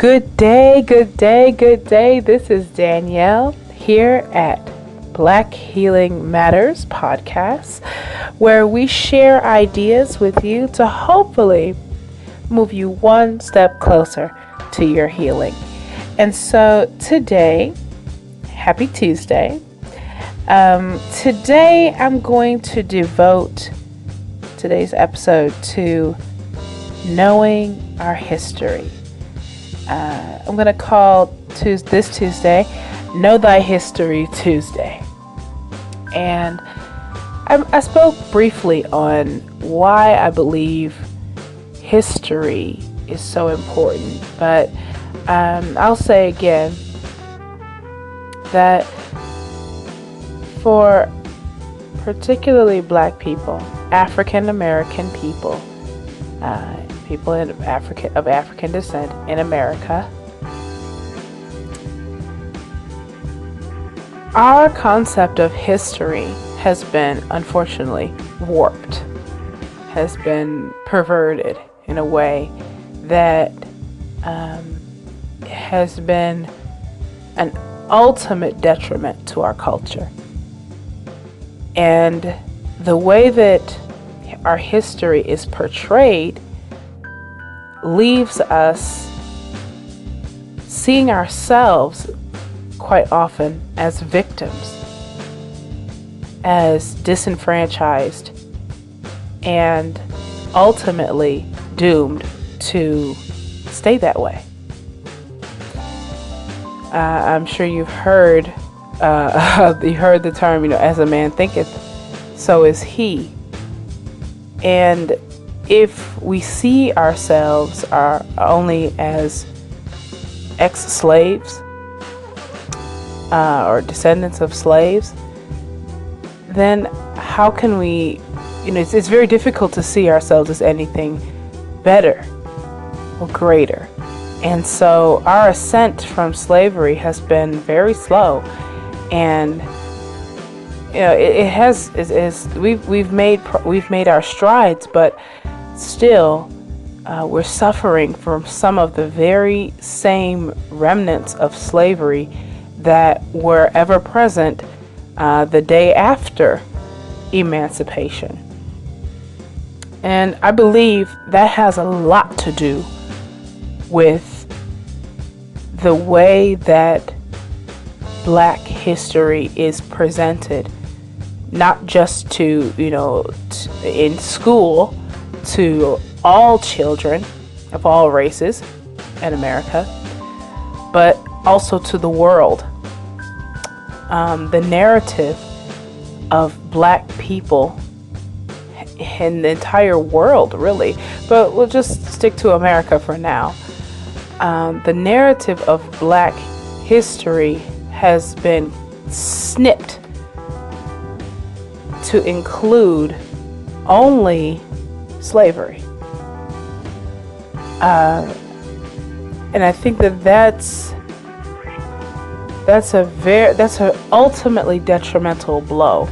Good day, good day, good day. This is Danielle here at Black Healing Matters podcast, where we share ideas with you to hopefully move you one step closer to your healing. And so today, happy Tuesday. Today I'm going to devote today's episode to knowing our history. I'm going to call this Tuesday Know Thy History Tuesday. And I spoke briefly on why I believe history is so important. But I'll say again that for particularly Black people, African American people, people of African descent in America, our concept of history has been unfortunately warped, has been perverted in a way that has been an ultimate detriment to our culture. And the way that our history is portrayed leaves us seeing ourselves quite often as victims, as disenfranchised, and ultimately doomed to stay that way. I'm sure you've heard the term, as a man thinketh, so is he. And if we see ourselves only as ex-slaves or descendants of slaves, then how can we, it's very difficult to see ourselves as anything better or greater. And so our ascent from slavery has been very slow, and we've made our strides, but still we're suffering from some of the very same remnants of slavery that were ever present the day after emancipation. And I believe that has a lot to do with the way that Black history is presented, not just to, in school, to all children of all races in America, but also to the world. The narrative of Black people in the entire world, really, but we'll just stick to America for now. The narrative of Black history has been snipped to include only slavery. And I think that's an ultimately detrimental blow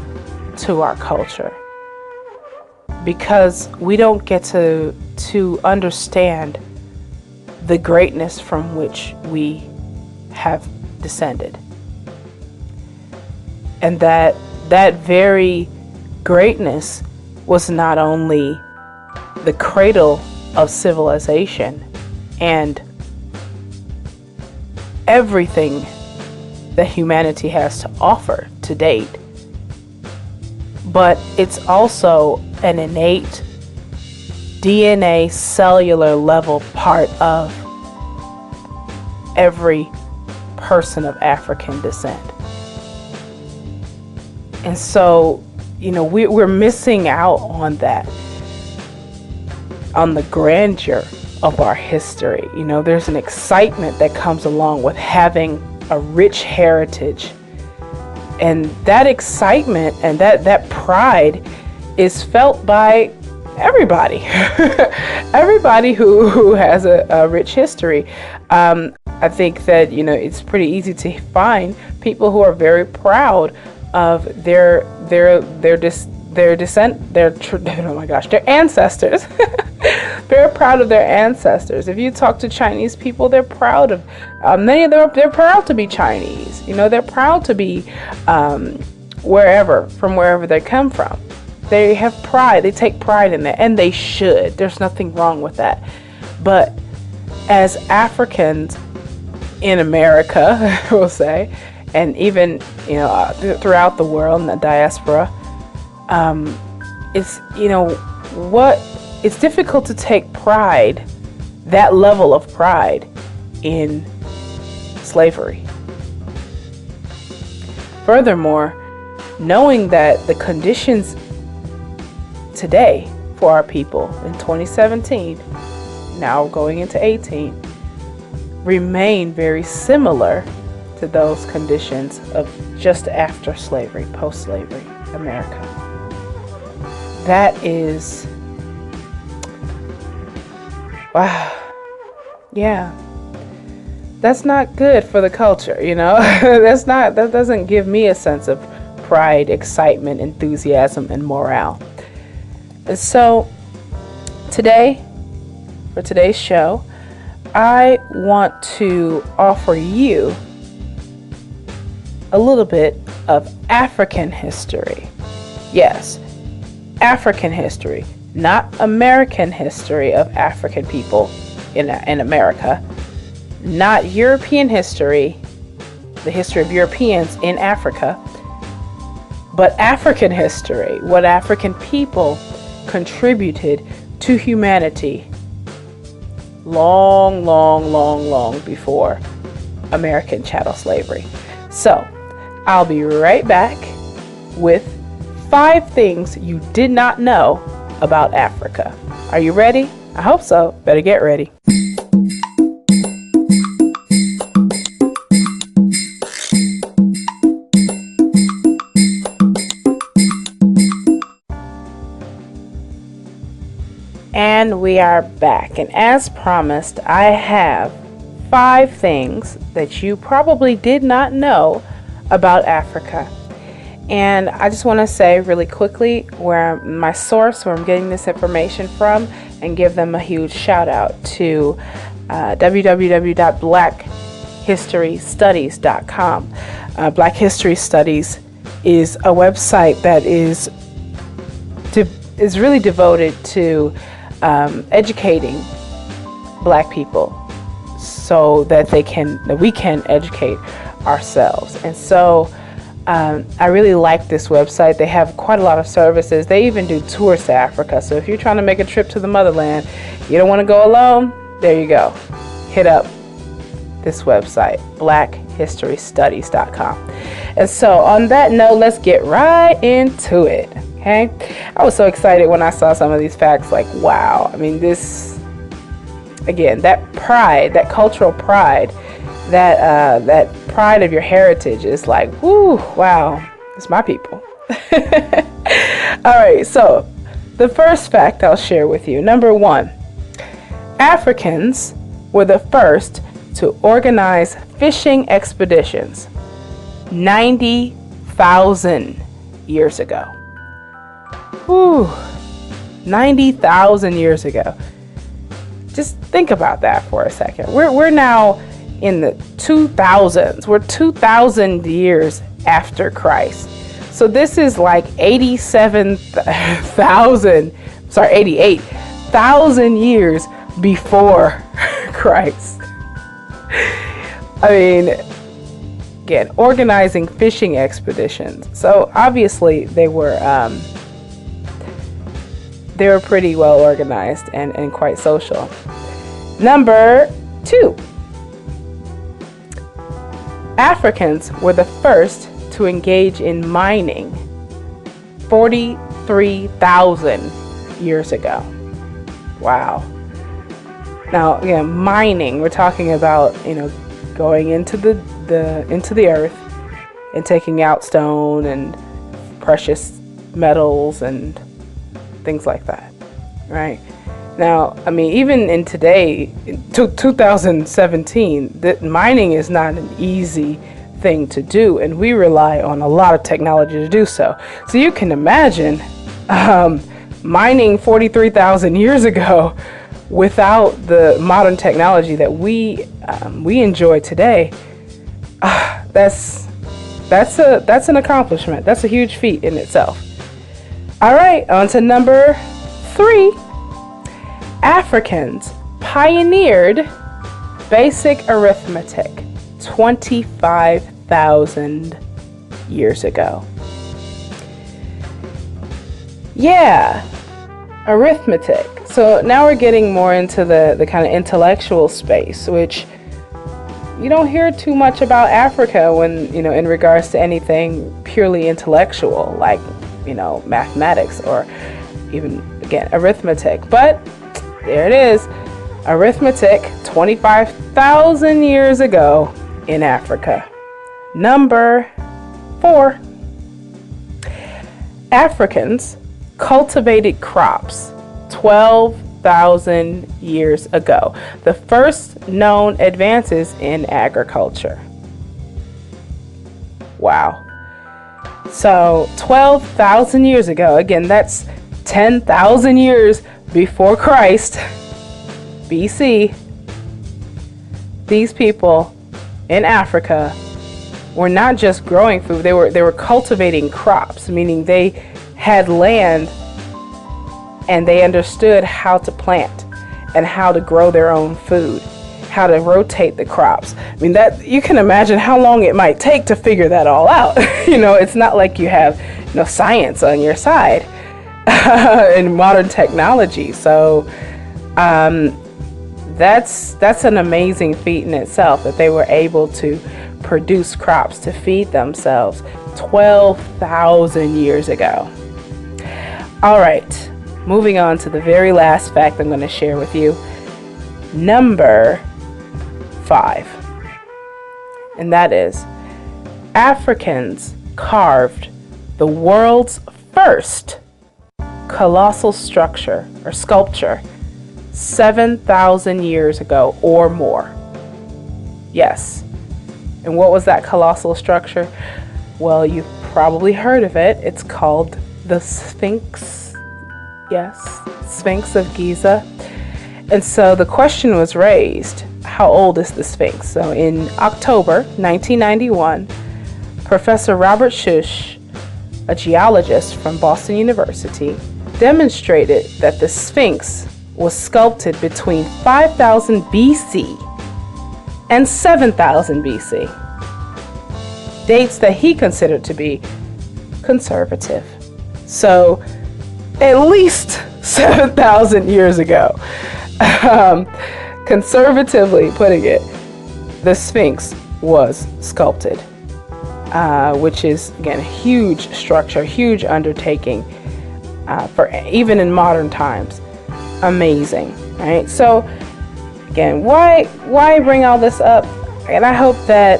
to our culture, because we don't get to understand the greatness from which we have descended. And that very greatness was not only the cradle of civilization and everything that humanity has to offer to date, but it's also an innate DNA cellular level part of every person of African descent. And so, we're missing out on that, on the grandeur of our history. There's an excitement that comes along with having a rich heritage. And that excitement and that pride is felt by everybody. Everybody who has a rich history. I think that, it's pretty easy to find people who are very proud of their their oh my gosh, their ancestors. Very proud of their ancestors. If you talk to Chinese people, they're proud of many of them. They're proud to be Chinese. You know, they're proud to be wherever they come from. They have pride. They take pride in that, and they should. There's nothing wrong with that. But as Africans in America, we'll say, and even throughout the world in the diaspora, it's difficult to take pride, that level of pride, in slavery. Furthermore, knowing that the conditions today for our people in 2017, now going into 18, remain very similar to those conditions of just after slavery, post-slavery America. That is, wow, yeah, that's not good for the culture, that doesn't give me a sense of pride, excitement, enthusiasm, and morale. And so today, for today's show, I want to offer you a little bit of African history. Yes, African history, not American history of African people in America, not European history, the history of Europeans in Africa, but African history, what African people contributed to humanity long, long, long, long before American chattel slavery. So, I'll be right back with 5 things you did not know about Africa. Are you ready? I hope so. Better get ready. And we are back. And as promised, I have 5 things that you probably did not know about Africa. And I just want to say really quickly where my source, where I'm getting this information from, and give them a huge shout out to www.blackhistorystudies.com. Black History Studies is a website that is really devoted to educating Black people so that we can educate ourselves. And so I really like this website. They have quite a lot of services. They even do tours to Africa. So if you're trying to make a trip to the motherland, you don't want to go alone, there you go. Hit up this website, blackhistorystudies.com. And so on that note, let's get right into it. Okay, I was so excited when I saw some of these facts, like, wow. I mean, this, again, that pride, that cultural pride, that pride of your heritage is like, whoo, wow, it's my people. All right, so the first fact I'll share with you. Number 1, Africans were the first to organize fishing expeditions 90,000 years ago. Whew, 90,000 years ago. Just think about that for a second. We're now in the 2000s. We're 2,000 years after Christ. So this is like 88,000 years before Christ. I mean, again, organizing fishing expeditions. So obviously they were pretty well organized and quite social. Number 2, Africans were the first to engage in mining 43,000 years ago. Wow. Now, again, mining, we're talking about, going into the earth and taking out stone and precious metals and things like that, right? Now, I mean, even in today, 2017, that mining is not an easy thing to do, and we rely on a lot of technology to do so. So you can imagine Mining 43,000 years ago without the modern technology that we enjoy today, that's an accomplishment. That's a huge feat in itself. All right, on to number 3. Africans pioneered basic arithmetic 25,000 years ago. Yeah, arithmetic. So now we're getting more into the kind of intellectual space, which you don't hear too much about Africa when, in regards to anything purely intellectual, like, mathematics or even, again, arithmetic. But there it is. Arithmetic 25,000 years ago in Africa. Number 4. Africans cultivated crops 12,000 years ago. The first known advances in agriculture. Wow. So 12,000 years ago, again, that's 10,000 years before Christ, BC. These people in Africa were not just growing food, they were cultivating crops, meaning they had land and they understood how to plant and how to grow their own food, how to rotate the crops. I mean, that you can imagine how long it might take to figure that all out. It's not like you have science on your side in modern technology. So that's an amazing feat in itself, that they were able to produce crops to feed themselves 12,000 years ago. All right, moving on to the very last fact I'm going to share with you. Number 5. And that is, Africans carved the world's first colossal structure or sculpture 7,000 years ago or more. Yes. And what was that colossal structure? Well, you've probably heard of it. It's called the Sphinx. Yes, Sphinx of Giza. And so the question was raised, how old is the Sphinx? So in October 1991, Professor Robert Schuch, a geologist from Boston University, demonstrated that the Sphinx was sculpted between 5,000 BC and 7,000 BC. Dates that he considered to be conservative. So at least 7,000 years ago. Conservatively putting it, the Sphinx was sculpted, which is, again, a huge structure, huge undertaking for even in modern times. Amazing, right? So again, why bring all this up? And I hope that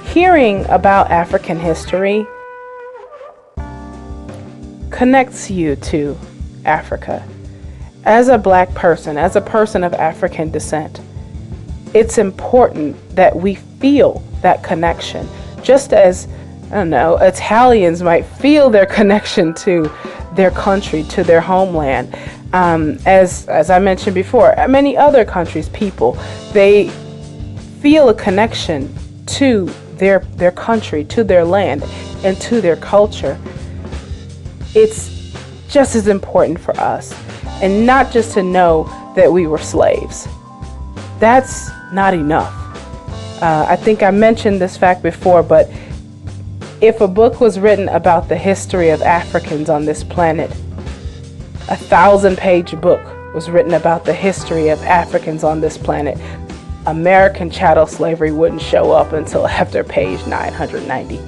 hearing about African history connects you to Africa. As a Black person, as a person of African descent, it's important that we feel that connection. Just as, Italians might feel their connection to their country, to their homeland. As I mentioned before, many other countries, people, they feel a connection to their country, to their land, and to their culture. It's just as important for us. And not just to know that we were slaves. That's not enough. I think I mentioned this fact before, but if a book was written about the history of Africans on this planet, 1,000-page book was written about the history of Africans on this planet, American chattel slavery wouldn't show up until after page 990.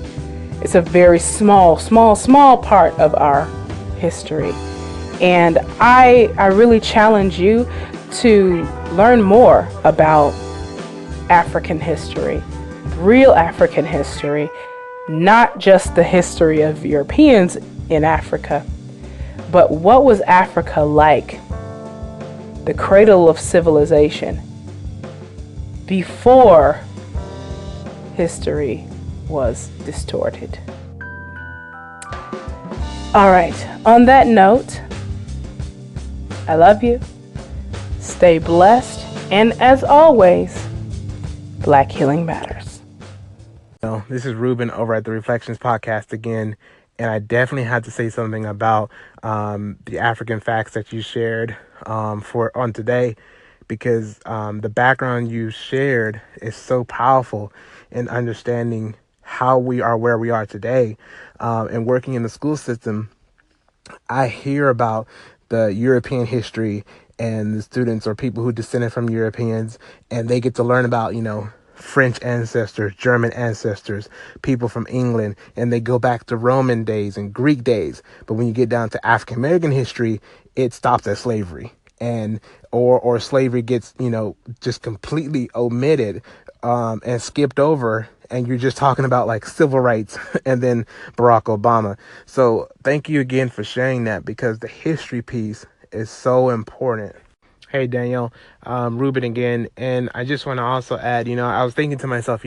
It's a very small part of our history. And I really challenge you to learn more about African history, real African history, not just the history of Europeans in Africa, but what was Africa like, the cradle of civilization, before history was distorted. All right. On that note, I love you. Stay blessed. And as always, Black Healing Matters. This is Ruben over at the Reflections Podcast again, and I definitely had to say something about the African facts that you shared on today, because the background you shared is so powerful in understanding how we are where we are today, and working in the school system. I hear about the European history and the students or people who descended from Europeans, and they get to learn about, French ancestors, German ancestors, people from England, and they go back to Roman days and Greek days. But when you get down to African American history, it stops at slavery, and or slavery gets, just completely omitted, and skipped over, and you're just talking about like civil rights and then Barack Obama. So thank you again for sharing that, because the history piece is so important. Hey, Danielle, Ruben again. And I just want to also add, I was thinking to myself,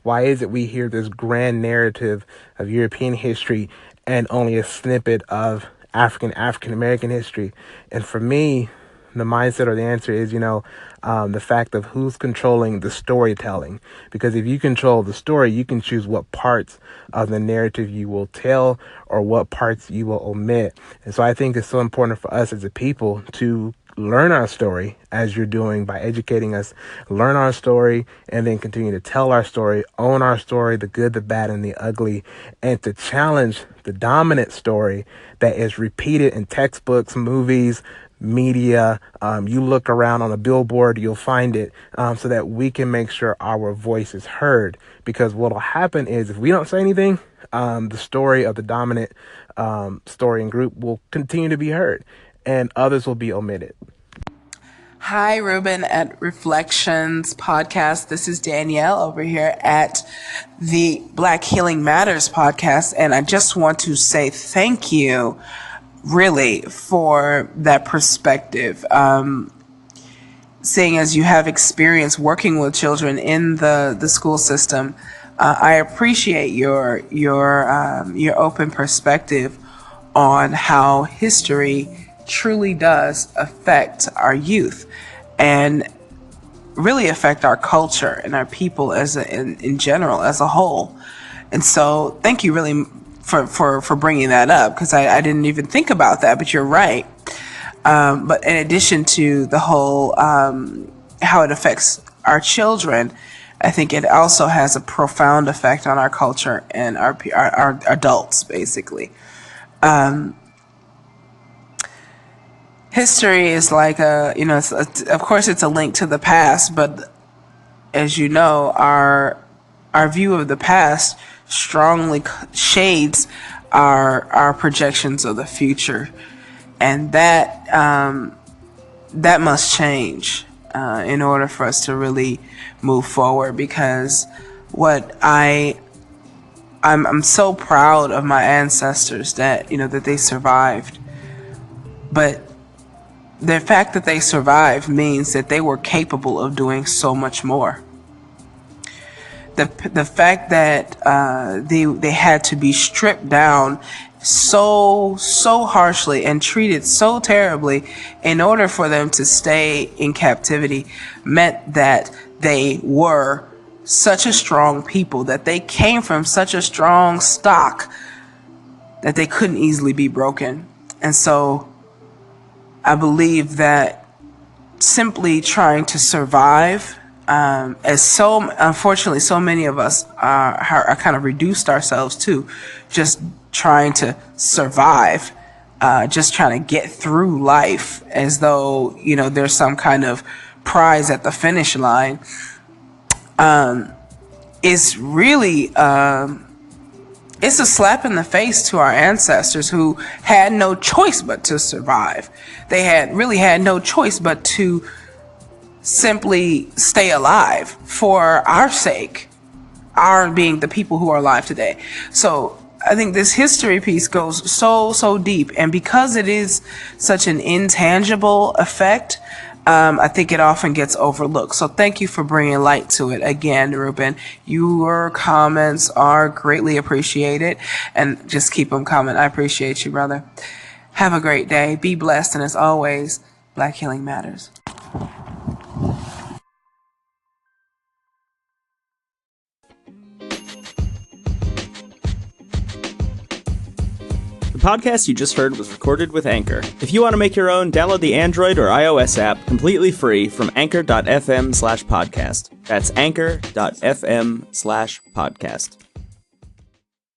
why is it we hear this grand narrative of European history and only a snippet of African American history? And for me, the mindset or the answer is, the fact of who's controlling the storytelling. Because if you control the story, you can choose what parts of the narrative you will tell or what parts you will omit. And so I think it's so important for us as a people to learn our story, as you're doing by educating us, learn our story, and then continue to tell our story, own our story, the good, the bad, and the ugly, and to challenge the dominant story that is repeated in textbooks, movies, media. You look around on a billboard, you'll find it, so that we can make sure our voice is heard. Because what will happen is, if we don't say anything, the story of the dominant story and group will continue to be heard, and others will be omitted. Hi, Ruben at Reflections Podcast. This is Danielle over here at the Black Healing Matters Podcast. And I just want to say thank you, really, for that perspective. Seeing as you have experience working with children in the school system, I appreciate your open perspective on how history truly does affect our youth and really affect our culture and our people in general as a whole. And so thank you really for bringing that up, because I didn't even think about that, but you're right. But in addition to the whole how it affects our children, I think it also has a profound effect on our culture and our adults, basically. History is like of course it's a link to the past, but as you know, our view of the past strongly shades our projections of the future, and that must change in order for us to really move forward. Because I'm so proud of my ancestors that that they survived, but the fact that they survived means that they were capable of doing so much more. The fact that they had to be stripped down so harshly and treated so terribly in order for them to stay in captivity meant that they were such a strong people, that they came from such a strong stock that they couldn't easily be broken. And so I believe that simply trying to survive, unfortunately so many of us are kind of reduced ourselves to just trying to survive, just trying to get through life as though there's some kind of prize at the finish line, is really it's a slap in the face to our ancestors, who had no choice but to survive. They really had no choice but to simply stay alive for our sake, our being the people who are alive today. So I think this history piece goes so deep, and because it is such an intangible effect, I think it often gets overlooked. So thank you for bringing light to it again, Ruben. Your comments are greatly appreciated, and just keep them coming. I appreciate you, brother. Have a great day. Be blessed, and as always, Black Healing Matters. The podcast you just heard was recorded with Anchor. If you want to make your own, download the Android or iOS app completely free from anchor.fm/podcast. That's anchor.fm/podcast.